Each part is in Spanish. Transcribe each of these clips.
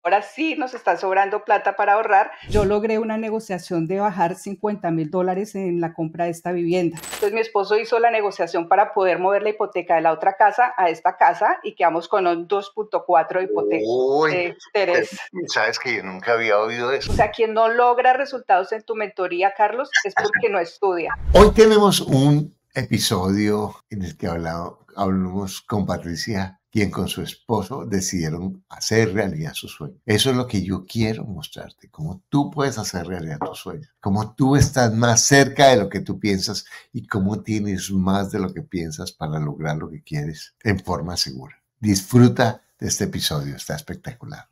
ahora sí nos está sobrando plata para ahorrar. Yo logré una negociación de bajar $50,000 en la compra de esta vivienda. Entonces mi esposo hizo la negociación para poder mover la hipoteca de la otra casa a esta casa y quedamos con un 2.4 de hipoteca. Uy, De interés. sabes que yo nunca había oído eso. O sea, quien no logra resultados en tu mentoría, Carlos, es porque no estudia. Hoy tenemos un episodio en el que hablamos con Patricia, quien con su esposo decidieron hacer realidad su sueño. Eso es lo que yo quiero mostrarte, cómo tú puedes hacer realidad tu sueño, cómo tú estás más cerca de lo que tú piensas y cómo tienes más de lo que piensas para lograr lo que quieres en forma segura. Disfruta de este episodio, está espectacular.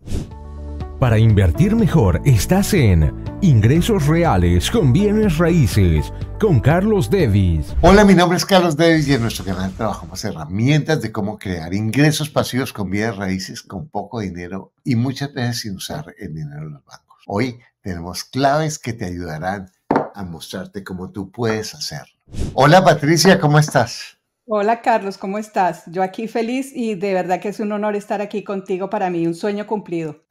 Para invertir mejor, estás en Ingresos Reales con Bienes Raíces con Carlos Davis. Hola, mi nombre es Carlos Davis y en nuestro canal trabajamos herramientas de cómo crear ingresos pasivos con bienes raíces con poco dinero y muchas veces sin usar el dinero de los bancos. Hoy tenemos claves que te ayudarán a mostrarte cómo tú puedes hacerlo. Hola, Patricia, ¿cómo estás? Hola Carlos, ¿cómo estás? Yo aquí feliz y de verdad que es un honor estar aquí contigo, para mí un sueño cumplido.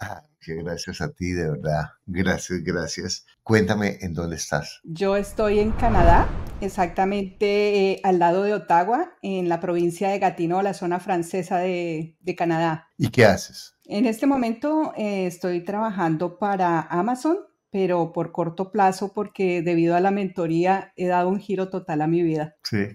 Muchas gracias a ti, de verdad. Gracias. Cuéntame, ¿en dónde estás? Yo estoy en Canadá, exactamente al lado de Ottawa, en la provincia de Gatineau, la zona francesa de Canadá. ¿Y qué haces? En este momento estoy trabajando para Amazon, pero por corto plazo porque debido a la mentoría he dado un giro total a mi vida. Sí,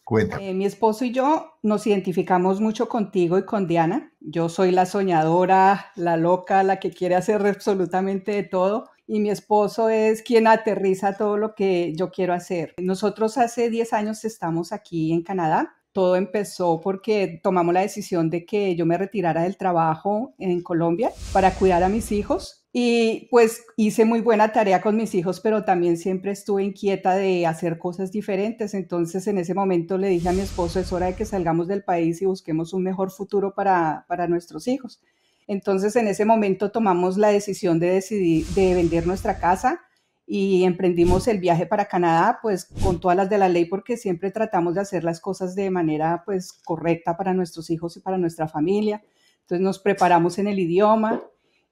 cuéntame. Mi esposo y yo nos identificamos mucho contigo y con Diana. Yo soy la soñadora, la loca, la que quiere hacer absolutamente de todo. Y mi esposo es quien aterriza todo lo que yo quiero hacer. Nosotros hace 10 años estamos aquí en Canadá. Todo empezó porque tomamos la decisión de que yo me retirara del trabajo en Colombia para cuidar a mis hijos. Y pues hice muy buena tarea con mis hijos, pero también siempre estuve inquieta de hacer cosas diferentes. Entonces en ese momento le dije a mi esposo, es hora de que salgamos del país y busquemos un mejor futuro para nuestros hijos. Entonces en ese momento tomamos la decisión de decidir de vender nuestra casa y emprendimos el viaje para Canadá, pues con todas las de la ley, porque siempre tratamos de hacer las cosas de manera pues correcta para nuestros hijos y para nuestra familia. Entonces nos preparamos en el idioma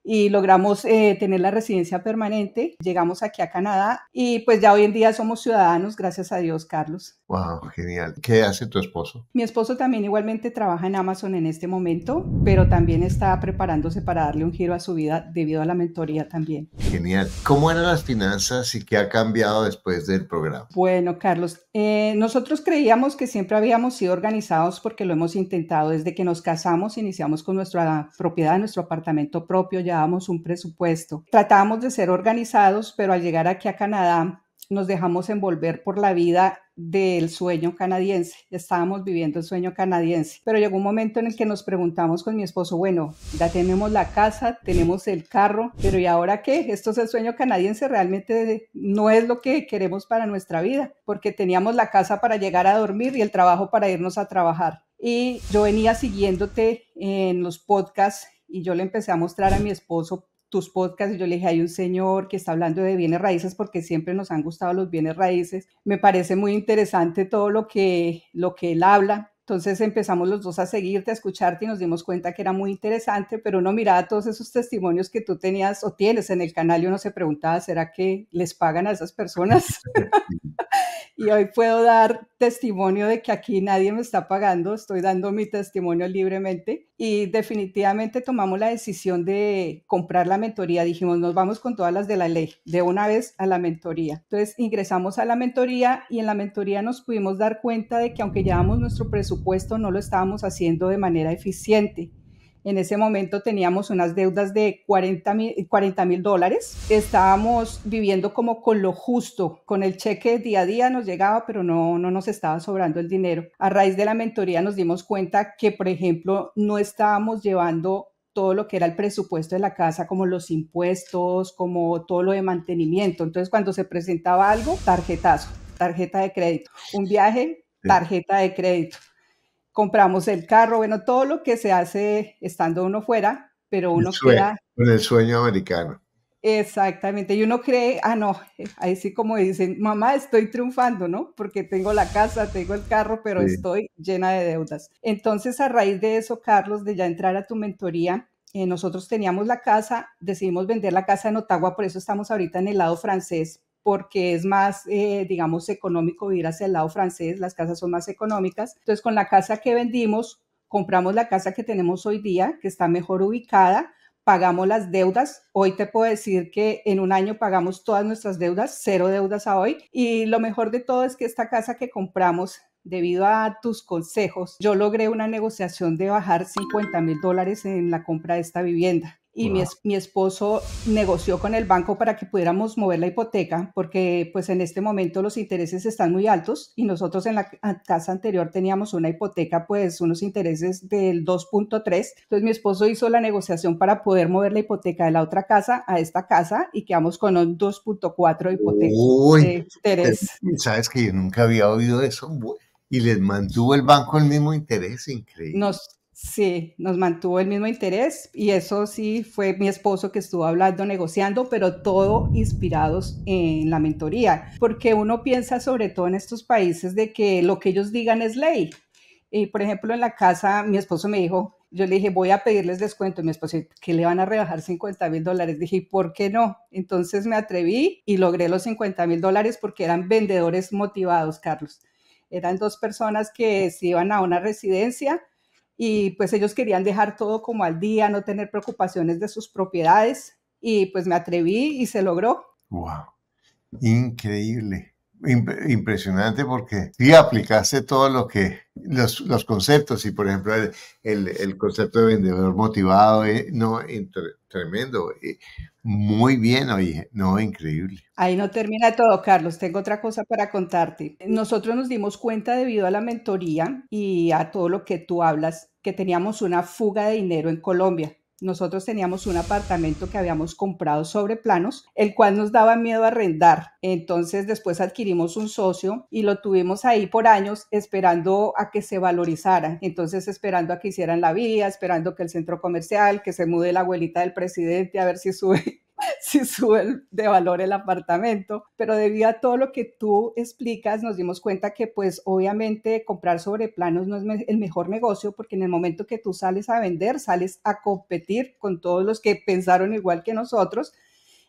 y logramos tener la residencia permanente. Llegamos aquí a Canadá y pues ya hoy en día somos ciudadanos, gracias a Dios, Carlos. Wow, genial. ¿Qué hace tu esposo? Mi esposo también igualmente trabaja en Amazon en este momento, pero también está preparándose para darle un giro a su vida debido a la mentoría también. Genial. ¿Cómo eran las finanzas y qué ha cambiado después del programa? Bueno, Carlos, nosotros creíamos que siempre habíamos sido organizados porque lo hemos intentado desde que nos casamos, iniciamos con nuestra propiedad, nuestro apartamento propio, llevábamos un presupuesto. Tratábamos de ser organizados, pero al llegar aquí a Canadá nos dejamos envolver por la vida del sueño canadiense. Estábamos viviendo el sueño canadiense, pero llegó un momento en el que nos preguntamos con mi esposo, bueno, ya tenemos la casa, tenemos el carro, pero ¿y ahora qué? Esto es el sueño canadiense, realmente no es lo que queremos para nuestra vida, porque teníamos la casa para llegar a dormir y el trabajo para irnos a trabajar. Y yo venía siguiéndote en los podcasts y yo le empecé a mostrar a mi esposo tus podcasts y yo le dije, hay un señor que está hablando de bienes raíces porque siempre nos han gustado los bienes raíces. Me parece muy interesante todo lo que él habla. Entonces empezamos los dos a seguirte, a escucharte y nos dimos cuenta que era muy interesante, pero uno miraba todos esos testimonios que tú tenías o tienes en el canal y uno se preguntaba, ¿será que les pagan a esas personas? Y hoy puedo dar testimonio de que aquí nadie me está pagando, estoy dando mi testimonio libremente y definitivamente tomamos la decisión de comprar la mentoría. Dijimos, nos vamos con todas las de la ley, de una vez a la mentoría. Entonces ingresamos a la mentoría y en la mentoría nos pudimos dar cuenta de que aunque llevamos nuestro presupuesto, no lo estábamos haciendo de manera eficiente. En ese momento teníamos unas deudas de $40,000. Estábamos viviendo como con lo justo, con el cheque día a día nos llegaba, pero no nos estaba sobrando el dinero. A raíz de la mentoría nos dimos cuenta que, por ejemplo, no estábamos llevando todo lo que era el presupuesto de la casa, como los impuestos, como todo lo de mantenimiento. Entonces, cuando se presentaba algo, tarjetazo, tarjeta de crédito. Un viaje, tarjeta de crédito. Compramos el carro, bueno, todo lo que se hace estando uno fuera, pero uno queda... Con el sueño americano. Exactamente, y uno cree, no, ahí sí como dicen, mamá, estoy triunfando, ¿no? Porque tengo la casa, tengo el carro, pero Sí. estoy llena de deudas. Entonces, a raíz de eso, Carlos, de ya entrar a tu mentoría, Nosotros teníamos la casa, decidimos vender la casa en Ottawa, por eso estamos ahorita en el lado francés, porque es más, digamos, económico vivir hacia el lado francés, las casas son más económicas. Entonces, con la casa que vendimos, compramos la casa que tenemos hoy día, que está mejor ubicada, pagamos las deudas. Hoy te puedo decir que en un año pagamos todas nuestras deudas, 0 deudas a hoy. Y lo mejor de todo es que esta casa que compramos, debido a tus consejos, yo logré una negociación de bajar $50,000 en la compra de esta vivienda. Y Wow. mi esposo negoció con el banco para que pudiéramos mover la hipoteca, porque pues en este momento los intereses están muy altos y nosotros en la casa anterior teníamos una hipoteca, pues unos intereses del 2.3. Entonces mi esposo hizo la negociación para poder mover la hipoteca de la otra casa a esta casa y quedamos con un 2.4 de hipoteca Uy, de interés. sabes que yo nunca había oído eso. Y les mantuvo el banco el mismo interés, increíble. Sí, nos mantuvo el mismo interés y eso sí fue mi esposo que estuvo hablando, negociando, pero todo inspirados en la mentoría, porque uno piensa sobre todo en estos países de que lo que ellos digan es ley. Y por ejemplo en la casa mi esposo me dijo, yo le dije voy a pedirles descuento, y mi esposo que le van a rebajar $50,000, dije ¿y por qué no? Entonces me atreví y logré los $50,000 porque eran vendedores motivados, Carlos. Eran 2 personas que se iban a una residencia y pues ellos querían dejar todo como al día, no tener preocupaciones de sus propiedades y pues me atreví y se logró. Wow, increíble. Impresionante porque sí aplicaste todo lo que, los conceptos y por ejemplo el concepto de vendedor motivado, no, tremendo, muy bien, oye, no, increíble. Ahí no termina todo, Carlos. Tengo otra cosa para contarte. Nosotros nos dimos cuenta debido a la mentoría y a todo lo que tú hablas, que teníamos una fuga de dinero en Colombia. Nosotros teníamos un apartamento que habíamos comprado sobre planos, el cual nos daba miedo arrendar. Entonces después adquirimos un socio y lo tuvimos ahí por años esperando a que se valorizara. Entonces esperando a que hicieran la vía, esperando que el centro comercial, que se mude la abuelita del presidente a ver si sube si sube de valor el apartamento, pero debido a todo lo que tú explicas, nos dimos cuenta que pues obviamente comprar sobre planos no es el mejor negocio, porque en el momento que tú sales a vender, sales a competir con todos los que pensaron igual que nosotros.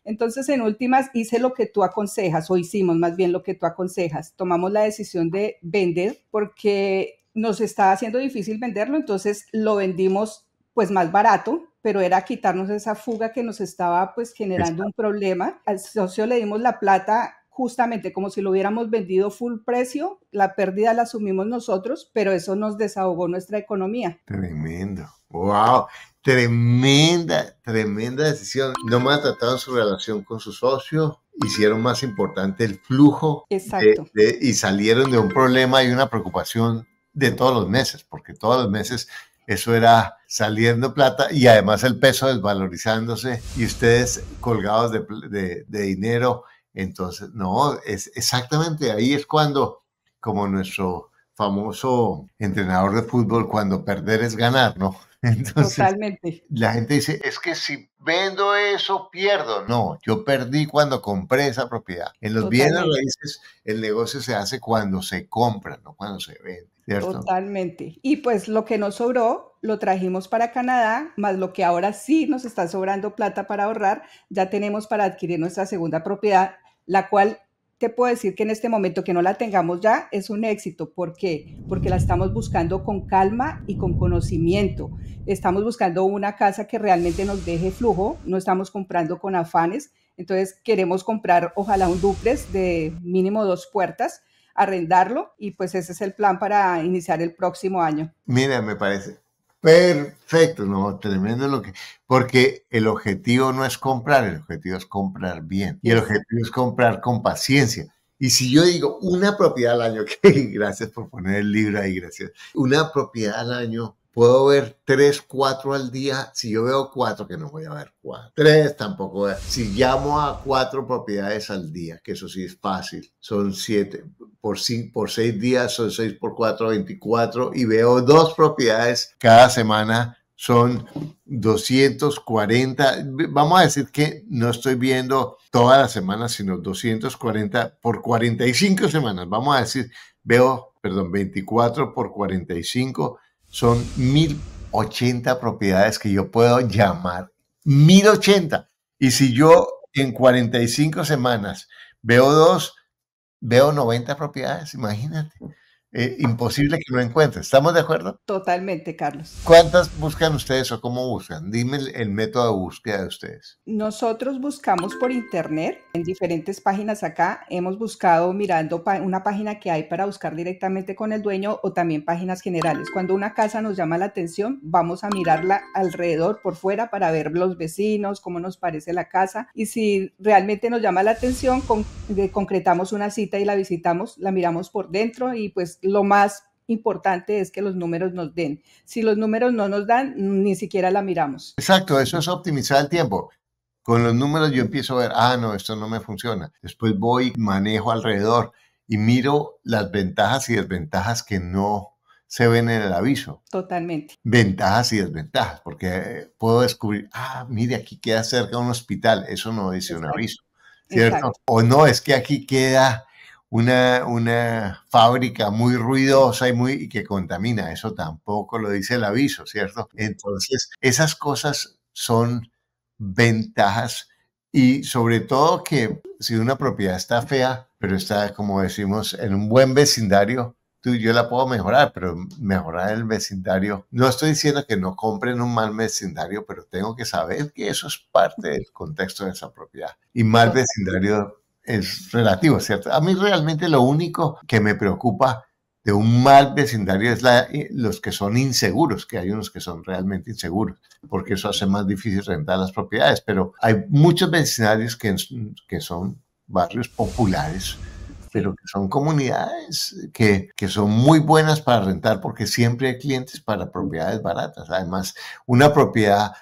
Entonces, en últimas, hice lo que tú aconsejas, o hicimos más bien lo que tú aconsejas. Tomamos la decisión de vender porque nos estaba haciendo difícil venderlo, entonces lo vendimos pues más barato, pero era quitarnos esa fuga que nos estaba pues generando un problema. Al socio le dimos la plata justamente como si lo hubiéramos vendido full precio, la pérdida la asumimos nosotros, pero eso nos desahogó nuestra economía. Tremendo, wow, tremenda decisión. No maltrataron su relación con su socio, hicieron más importante el flujo y salieron de un problema y una preocupación de todos los meses, porque todos los meses eso era saliendo plata y además el peso desvalorizándose y ustedes colgados de dinero. Entonces, no, es exactamente ahí es cuando, como nuestro famoso entrenador de fútbol, cuando perder es ganar, ¿no? Entonces, totalmente. La gente dice, es que si vendo eso, pierdo. No, yo perdí cuando compré esa propiedad. En los bienes raíces, el negocio se hace cuando se compra, no cuando se vende, ¿cierto? Totalmente. Y pues lo que nos sobró, lo trajimos para Canadá, más lo que ahora sí nos está sobrando plata para ahorrar, ya tenemos para adquirir nuestra segunda propiedad, la cual te puedo decir que en este momento que no la tengamos ya es un éxito. ¿Por qué? Porque la estamos buscando con calma y con conocimiento. Estamos buscando una casa que realmente nos deje flujo, no estamos comprando con afanes. Entonces queremos comprar ojalá un dúplex de mínimo 2 puertas, arrendarlo y pues ese es el plan para iniciar el próximo año. Mira, me parece perfecto, no, tremendo porque el objetivo no es comprar, el objetivo es comprar bien y el objetivo es comprar con paciencia. Y si yo digo una propiedad al año, que gracias por poner el libro ahí, gracias, una propiedad al año, puedo ver 3, 4 al día. Si yo veo 4, que no voy a ver 4. 3 tampoco. Si llamo a 4 propiedades al día, que eso sí es fácil, son 7. Por 6 días son 6 por 4, 24. Y veo 2 propiedades cada semana, son 240. Vamos a decir que no estoy viendo todas las semanas, sino 240 por 45 semanas. Vamos a decir, 24 por 45. Son 1,000 1080 propiedades que yo puedo llamar, 1080. Y si yo en 45 semanas veo 2, veo 90 propiedades, imagínate. Imposible que no encuentre. ¿Estamos de acuerdo? Totalmente, Carlos. ¿Cuántas buscan ustedes o cómo buscan? Dime el método de búsqueda de ustedes. Nosotros buscamos por internet en diferentes páginas acá. Hemos buscado mirando una página que hay para buscar directamente con el dueño o también páginas generales. Cuando una casa nos llama la atención, vamos a mirarla alrededor por fuera para ver los vecinos, cómo nos parece la casa. Y si realmente nos llama la atención, concretamos una cita y la visitamos, la miramos por dentro y pues lo más importante es que los números nos den. Si los números no nos dan, ni siquiera la miramos. Exacto, eso es optimizar el tiempo. Con los números yo empiezo a ver, no, esto no me funciona. Después voy, manejo alrededor y miro las ventajas y desventajas que no se ven en el aviso. Totalmente. Ventajas y desventajas, porque puedo descubrir, mire, aquí queda cerca un hospital. Eso no dice un aviso, ¿cierto? Exacto. O no, es que aquí queda una fábrica muy ruidosa y que contamina. Eso tampoco lo dice el aviso, ¿cierto? Entonces, esas cosas son ventajas y sobre todo que si una propiedad está fea, pero está, como decimos, en un buen vecindario, yo la puedo mejorar, pero mejorar el vecindario. No estoy diciendo que no compren un mal vecindario, pero tengo que saber que eso es parte del contexto de esa propiedad. Y mal vecindario es relativo, ¿cierto? A mí realmente lo único que me preocupa de un mal vecindario es los que son inseguros, que hay unos que son realmente inseguros, porque eso hace más difícil rentar las propiedades, pero hay muchos vecindarios que son barrios populares, pero que son comunidades que son muy buenas para rentar porque siempre hay clientes para propiedades baratas. Además, una propiedad,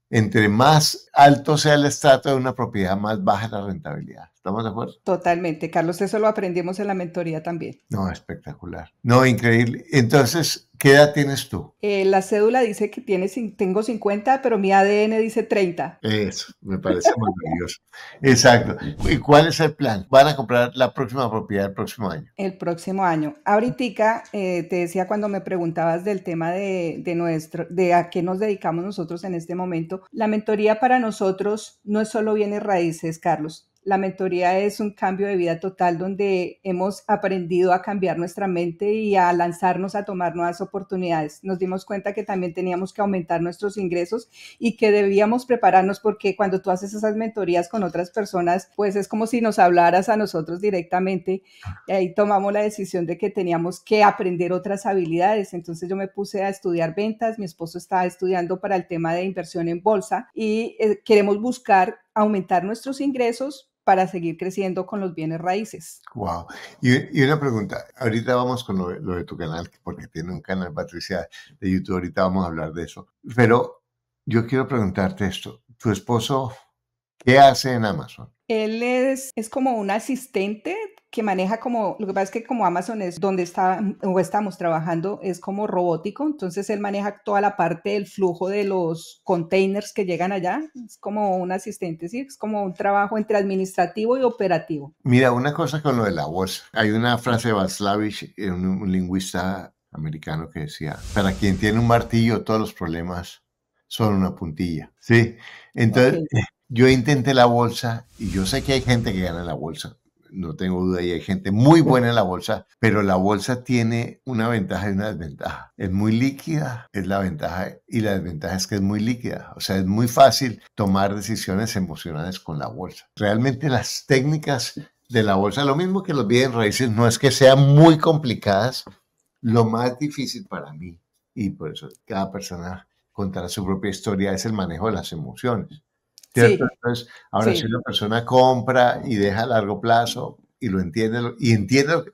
entre más alto sea el estrato de una propiedad, más baja la rentabilidad. ¿Estamos de acuerdo? Totalmente, Carlos. Eso lo aprendimos en la mentoría también. No, espectacular. No, increíble. Entonces, ¿qué edad tienes tú? La cédula dice que tengo 50, pero mi ADN dice 30. Eso, me parece maravilloso. Exacto. ¿Y cuál es el plan? ¿Van a comprar la próxima propiedad el próximo año? El próximo año. Ahorita te decía cuando me preguntabas del tema de a qué nos dedicamos nosotros en este momento. La mentoría para nosotros no es solo bienes raíces, Carlos. La mentoría es un cambio de vida total donde hemos aprendido a cambiar nuestra mente y a lanzarnos a tomar nuevas oportunidades. Nos dimos cuenta que también teníamos que aumentar nuestros ingresos y que debíamos prepararnos porque cuando tú haces esas mentorías con otras personas, pues es como si nos hablaras a nosotros directamente. Y ahí tomamos la decisión de que teníamos que aprender otras habilidades. Entonces yo me puse a estudiar ventas, mi esposo estaba estudiando para el tema de inversión en bolsa y queremos buscar aumentar nuestros ingresos para seguir creciendo con los bienes raíces. Wow. Y una pregunta, ahorita vamos con lo de tu canal, porque tiene un canal, Patricia, de YouTube, ahorita vamos a hablar de eso. Pero yo quiero preguntarte esto, ¿tu esposo qué hace en Amazon? Él es como un asistente que maneja lo que pasa es que como Amazon es donde estamos trabajando, es como robótico, entonces él maneja toda la parte del flujo de los containers que llegan allá, es como un asistente, ¿sí? Es como un trabajo entre administrativo y operativo. Mira, una cosa con lo de la bolsa, hay una frase de Václavich, un lingüista americano que decía, para quien tiene un martillo, todos los problemas son una puntilla, ¿sí? Entonces, yo intenté la bolsa y yo sé que hay gente que gana en la bolsa, no tengo duda, y hay gente muy buena en la bolsa, pero la bolsa tiene una ventaja y una desventaja. Es muy líquida, es la ventaja, y la desventaja es que es muy líquida. O sea, es muy fácil tomar decisiones emocionales con la bolsa. Realmente las técnicas de la bolsa, lo mismo que los bienes raíces, no es que sean muy complicadas. Lo más difícil para mí, y por eso cada persona contará su propia historia, es el manejo de las emociones. ¿Cierto? Sí. Entonces, ahora si una persona compra y deja a largo plazo y lo entiende,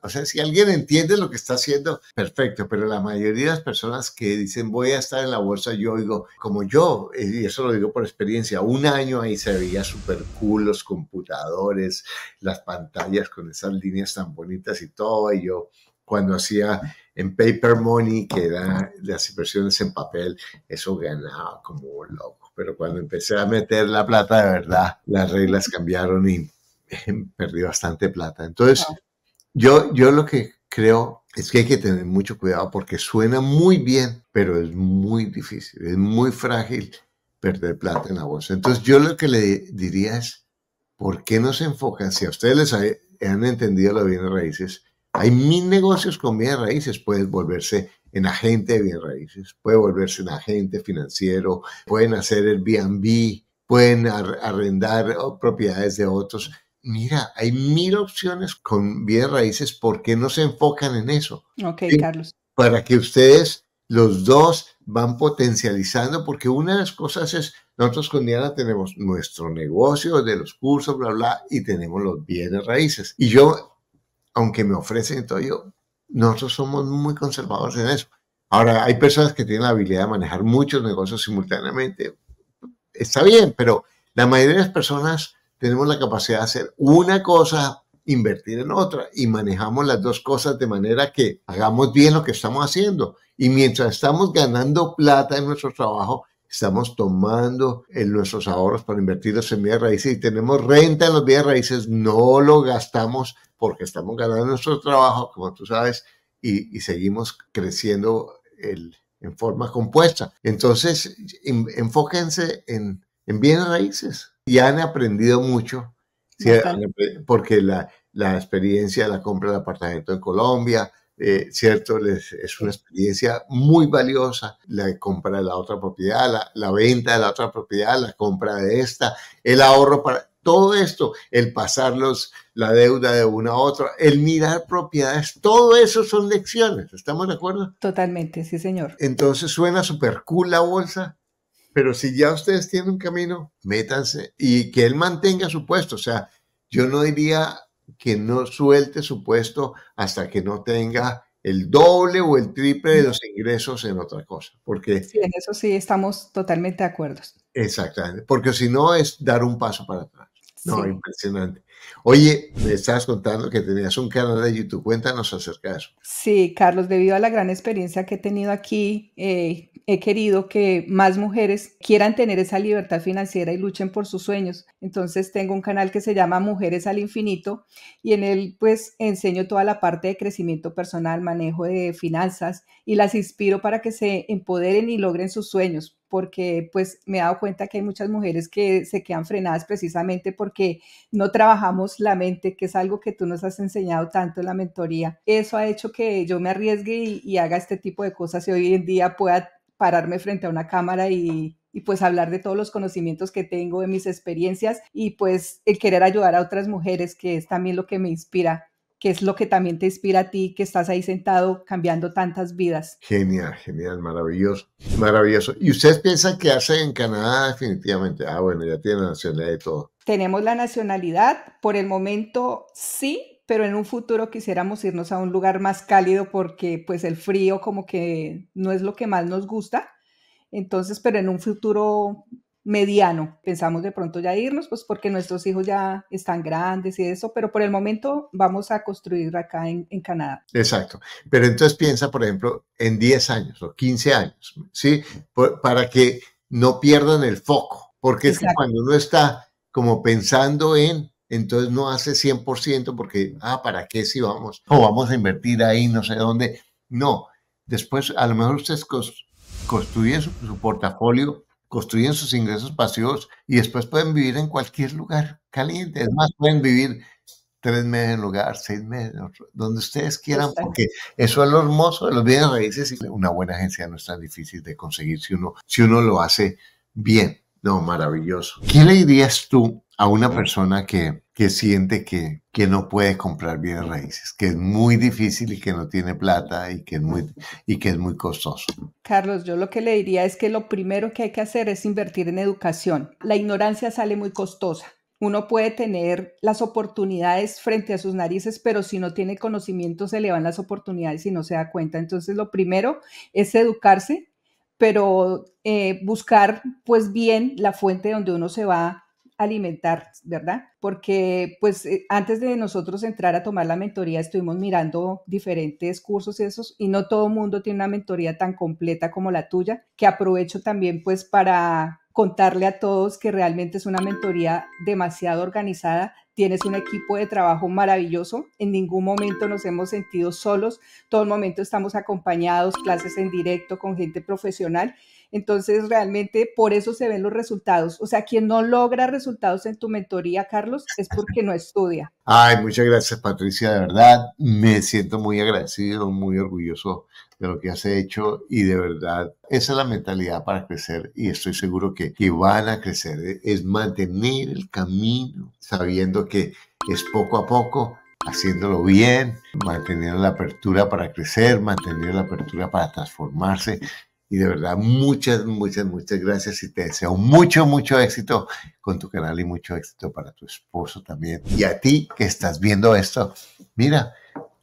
o sea, si alguien entiende lo que está haciendo, perfecto, pero la mayoría de las personas que dicen voy a estar en la bolsa, yo digo, como yo, y eso lo digo por experiencia, un año ahí se veía súper cool los computadores, las pantallas con esas líneas tan bonitas y todo, y yo cuando hacía en paper money, que eran las inversiones en papel, eso ganaba como un loco. Pero cuando empecé a meter la plata de verdad, las reglas cambiaron y perdí bastante plata. Entonces, yo lo que creo Es que hay que tener mucho cuidado porque suena muy bien, pero es muy difícil, es muy frágil perder plata en la bolsa. Entonces yo lo que le diría es, ¿por qué no se enfocan? Si a ustedes han entendido los bienes raíces, hay 1000 negocios con bienes raíces. Puedes volverse en agente de bienes raíces, puede volverse en agente financiero, pueden hacer Airbnb, pueden arrendar propiedades de otros. Mira, hay 1000 opciones con bienes raíces. ¿Por qué no se enfocan en eso? Ok, ¿Sí? Carlos. Para que ustedes, los dos, van potencializando, porque una de las cosas es, nosotros con Diana tenemos nuestro negocio de los cursos, bla, bla, y tenemos los bienes raíces. Y yo, aunque me ofrecen todo, nosotros somos muy conservadores en eso. Ahora, hay personas que tienen la habilidad de manejar muchos negocios simultáneamente. Está bien, pero la mayoría de las personas tenemos la capacidad de hacer una cosa, invertir en otra, y manejamos las dos cosas de manera que hagamos bien lo que estamos haciendo. Y mientras estamos ganando plata en nuestro trabajo, estamos tomando nuestros ahorros para invertirlos en bienes raíces y tenemos renta en los bienes raíces, no lo gastamos porque estamos ganando nuestro trabajo, como tú sabes, y seguimos creciendo en forma compuesta. Entonces, enfóquense en bienes raíces. Ya han aprendido mucho, ¿sí? Porque la experiencia de la compra de apartamento en Colombia, ¿cierto? Es una experiencia muy valiosa. La compra de la otra propiedad, la venta de la otra propiedad, la compra de esta, el ahorro para todo esto, el pasarlos la deuda de una a otra, el mirar propiedades, todo eso son lecciones. ¿Estamos de acuerdo? Totalmente, sí, señor. Entonces suena súper cool la bolsa, pero si ya ustedes tienen un camino, métanse y que él mantenga su puesto. O sea, yo no diría que no suelte su puesto hasta que no tenga el doble o el triple de los ingresos en otra cosa. Porque, Sí, en eso sí estamos totalmente de acuerdo. exactamente, porque si no es dar un paso para atrás. No, Sí. impresionante. Oye, me estabas contando que tenías un canal de YouTube. Cuéntanos acerca de eso. Sí, Carlos, debido a la gran experiencia que he tenido aquí, he querido que más mujeres quieran tener esa libertad financiera y luchen por sus sueños. Entonces tengo un canal que se llama Mujeres al Infinito y en él pues enseño toda la parte de crecimiento personal, manejo de finanzas y las inspiro para que se empoderen y logren sus sueños, porque pues me he dado cuenta que hay muchas mujeres que se quedan frenadas precisamente porque no trabajamos la mente, que es algo que tú nos has enseñado tanto en la mentoría. Eso ha hecho que yo me arriesgue y haga este tipo de cosas y hoy en día pueda pararme frente a una cámara y pues hablar de todos los conocimientos que tengo, de mis experiencias y pues el querer ayudar a otras mujeres, que es también lo que me inspira, que es lo que también te inspira a ti, que estás ahí sentado cambiando tantas vidas. Genial, genial, maravilloso, maravilloso. ¿Y ustedes piensan que hace en Canadá definitivamente? Ah, bueno, ya tienen la nacionalidad y todo. Tenemos la nacionalidad, por el momento sí, pero en un futuro quisiéramos irnos a un lugar más cálido porque pues el frío como que no es lo que más nos gusta. Entonces, pero en un futuro mediano pensamos de pronto ya irnos, pues porque nuestros hijos ya están grandes y eso, pero por el momento vamos a construir acá en Canadá. Exacto. Pero entonces piensa, por ejemplo, en 10 años o 15 años, ¿sí? Para que no pierdan el foco, porque es que Exacto. cuando uno está como pensando entonces no hace 100% porque, ¿para qué si vamos? O vamos a invertir ahí, no sé dónde. No, después a lo mejor ustedes construyen su portafolio, construyen sus ingresos pasivos y después pueden vivir en cualquier lugar caliente. Es más, pueden vivir 3 meses en lugar, 6 meses, donde ustedes quieran, Exacto. porque eso es lo hermoso de los bienes raíces y una buena agencia no es tan difícil de conseguir si uno lo hace bien. No, maravilloso. ¿Qué le dirías tú a una persona que siente que no puede comprar bienes raíces, que es muy difícil y que no tiene plata y que es muy costoso? Carlos, yo lo que le diría es que lo primero que hay que hacer es invertir en educación. La ignorancia sale muy costosa. Uno puede tener las oportunidades frente a sus narices, pero si no tiene conocimiento se le van las oportunidades y no se da cuenta. Entonces, lo primero es educarse, pero buscar pues bien la fuente donde uno se va a alimentar, ¿verdad? Porque pues antes de nosotros entrar a tomar la mentoría estuvimos mirando diferentes cursos y esos y no todo el mundo tiene una mentoría tan completa como la tuya, que aprovecho también pues para contarle a todos que realmente es una mentoría demasiado organizada. Tienes un equipo de trabajo maravilloso. En ningún momento nos hemos sentido solos. Todo el momento estamos acompañados, clases en directo con gente profesional. Entonces, realmente por eso se ven los resultados. O sea, quien no logra resultados en tu mentoría, Carlos, es porque no estudia. Ay, muchas gracias, Patricia. De verdad, me siento muy agradecido, muy orgulloso de lo que has hecho y de verdad, esa es la mentalidad para crecer y estoy seguro que van a crecer. Es mantener el camino, sabiendo que es poco a poco, haciéndolo bien, manteniendo la apertura para crecer, manteniendo la apertura para transformarse. Y de verdad, muchas gracias y te deseo mucho éxito con tu canal y mucho éxito para tu esposo también. Y a ti que estás viendo esto, mira,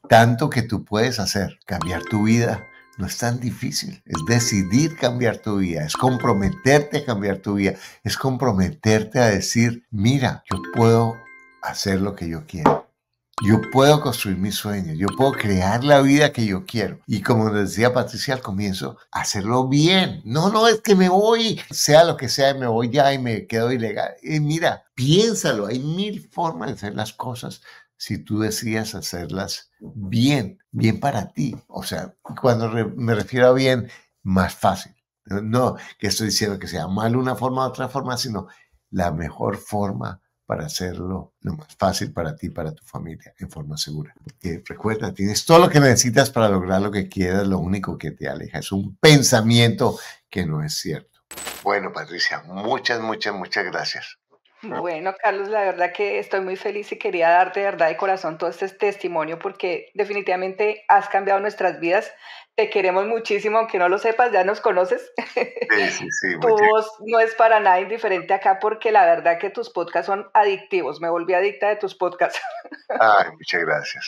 tanto que tú puedes hacer, cambiar tu vida. No es tan difícil, es decidir cambiar tu vida, es comprometerte a cambiar tu vida, es comprometerte a decir, mira, yo puedo hacer lo que yo quiero. Yo puedo construir mis sueños, yo puedo crear la vida que yo quiero. Y como nos decía Patricia al comienzo, hacerlo bien. No, es que me voy, sea lo que sea, me voy ya y me quedo ilegal. Y mira, piénsalo, hay 1000 formas de hacer las cosas si tú decides hacerlas bien para ti. O sea, cuando me refiero a bien, más fácil. No que estoy diciendo que sea mal una forma u otra forma, sino la mejor forma para hacerlo lo más fácil para ti y para tu familia, en forma segura. Porque recuerda, tienes todo lo que necesitas para lograr lo que quieras, lo único que te aleja es un pensamiento que no es cierto. Bueno, Patricia, muchas gracias. Bueno, Carlos, la verdad que estoy muy feliz y quería darte de verdad de corazón todo este testimonio porque definitivamente has cambiado nuestras vidas. Te queremos muchísimo, aunque no lo sepas, ya nos conoces. Sí. Tu voz no es para nada indiferente acá porque la verdad que tus podcasts son adictivos. Me volví adicta de tus podcasts. Ay, muchas gracias.